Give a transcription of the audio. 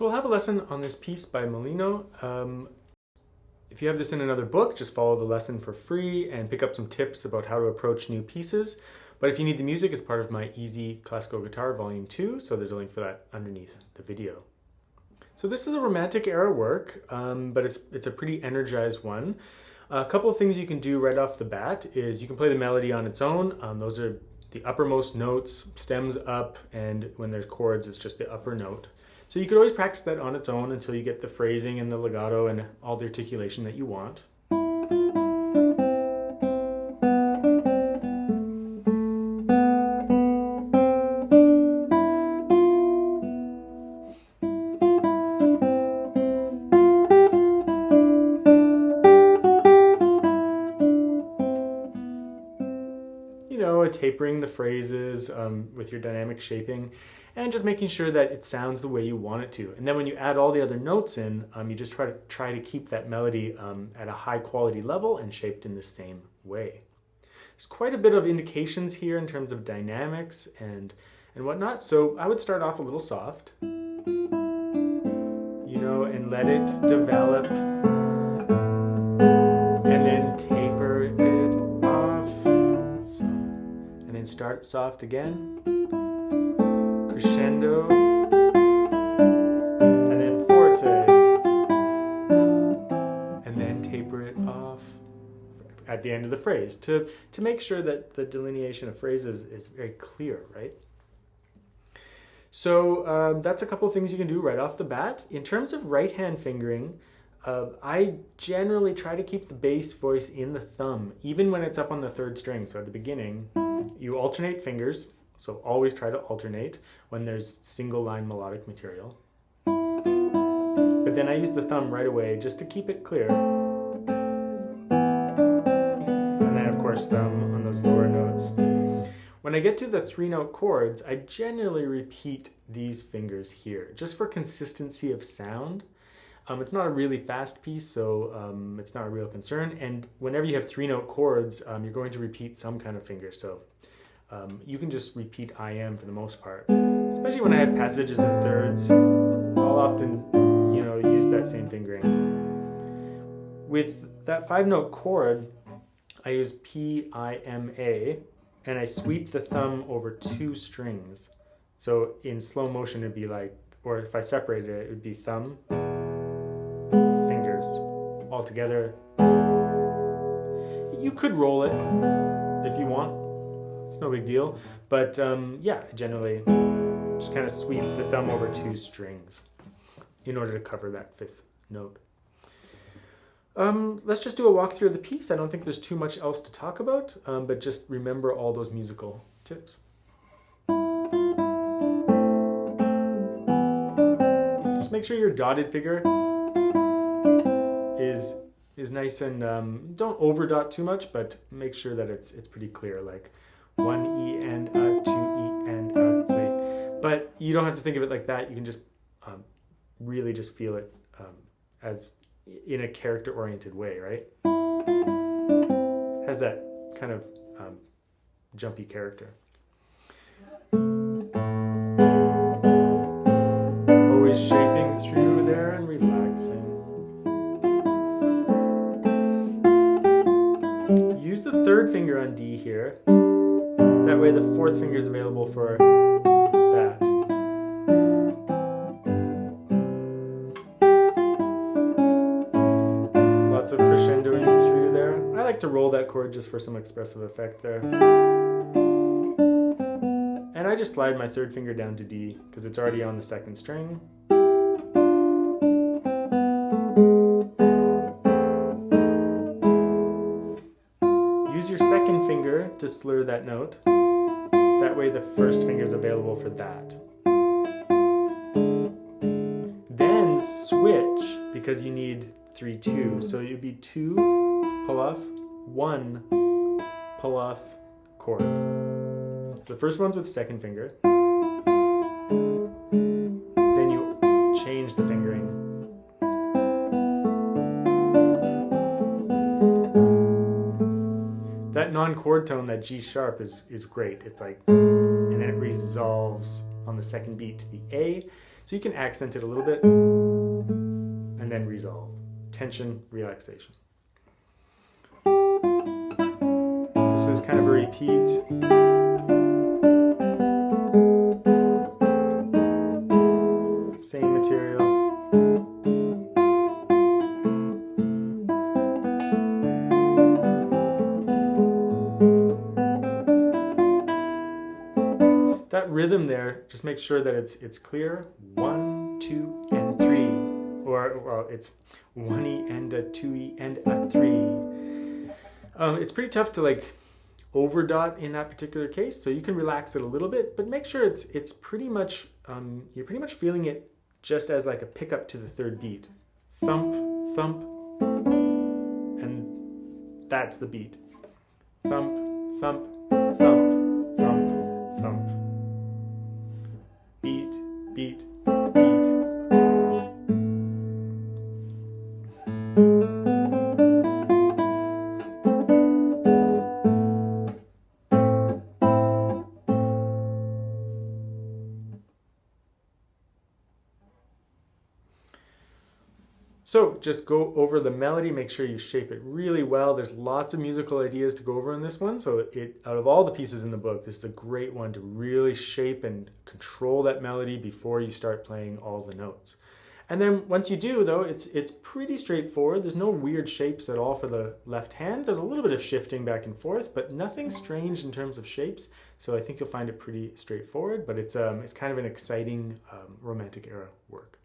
So we'll have a lesson on this piece by Molino. If you have this in another book, just follow the lesson for free and pick up some tips about how to approach new pieces. But if you need the music, it's part of my Easy Classical Guitar Volume 2, so there's a link for that underneath the video. So this is a Romantic era work, but it's a pretty energized one. A couple of things you can do right off the bat is you can play the melody on its own. Those are the uppermost notes, stems up, and when there's chords, it's just the upper note. So you could always practice that on its own until you get the phrasing and the legato and all the articulation that you want. Tapering the phrases with your dynamic shaping and just making sure that it sounds the way you want it to. And then when you add all the other notes in, you just try to keep that melody at a high quality level and shaped in the same way. There's quite a bit of indications here in terms of dynamics and whatnot. So I would start off a little soft, and let it develop, and then taper it off. And then start soft again, crescendo, and then forte, and then taper it off at the end of the phrase to make sure that the delineation of phrases is very clear, right? So that's a couple of things you can do right off the bat. In terms of right hand fingering, I generally try to keep the bass voice in the thumb, even when it's up on the third string. So at the beginning, you alternate fingers, so always try to alternate when there's single line melodic material. But then I use the thumb right away just to keep it clear. And then of course thumb on those lower notes. When I get to the 3-note chords, I generally repeat these fingers here, just for consistency of sound. It's not a really fast piece, so it's not a real concern. And whenever you have 3-note chords, you're going to repeat some kind of finger. So you can just repeat IM for the most part. Especially when I have passages and thirds, I'll often, use that same fingering. With that 5-note chord, I use P-I-M-A, and I sweep the thumb over 2 strings. So in slow motion, it'd be like, or if I separated it, it would be thumb, fingers all together. You could roll it if you want. It's no big deal. But yeah, generally just kind of sweep the thumb over 2 strings in order to cover that 5th note. Let's just do a walkthrough of the piece. I don't think there's too much else to talk about, but just remember all those musical tips. Just make sure your dotted figure is nice and don't overdot too much, but make sure that it's pretty clear, like 1 E and a 2 E and a 3. But you don't have to think of it like that. You can just really just feel it as in a character-oriented way, right? Has that kind of jumpy character. Always shaping through there and relaxing. Use the 3rd finger on D here. That way the 4th finger is available for that. Lots of crescendoing through there. I like to roll that chord just for some expressive effect there. And I just slide my 3rd finger down to D because it's already on the 2nd string. Use your 2nd finger to slur that note. That way the 1st finger is available for that. Then switch, because you need 3-2. So you'd be 2, pull off, 1, pull off, chord. So the first one's with 2nd finger. Then you change the fingering. That non-chord tone, that G sharp, is great. It's like, and then it resolves on the 2nd beat to the A. So you can accent it a little bit and then resolve. Tension, relaxation. This is kind of a repeat. Same material. That rhythm there, just make sure that it's clear. 1, 2, and 3. Or, well, it's 1E and a 2E and a 3. It's pretty tough to like overdot in that particular case, so you can relax it a little bit, but make sure it's pretty much, you're pretty much feeling it just as like a pickup to the third beat. Thump, thump, and that's the beat. Thump, thump, thump, thump, thump. Beat, beat, beat. So just go over the melody, make sure you shape it really well. There's lots of musical ideas to go over in this one. So out of all the pieces in the book, this is a great one to really shape and control that melody before you start playing all the notes. And then once you do, though, it's pretty straightforward. There's no weird shapes at all for the left hand. There's a little bit of shifting back and forth, but nothing strange in terms of shapes. So I think you'll find it pretty straightforward, but it's kind of an exciting romantic era work.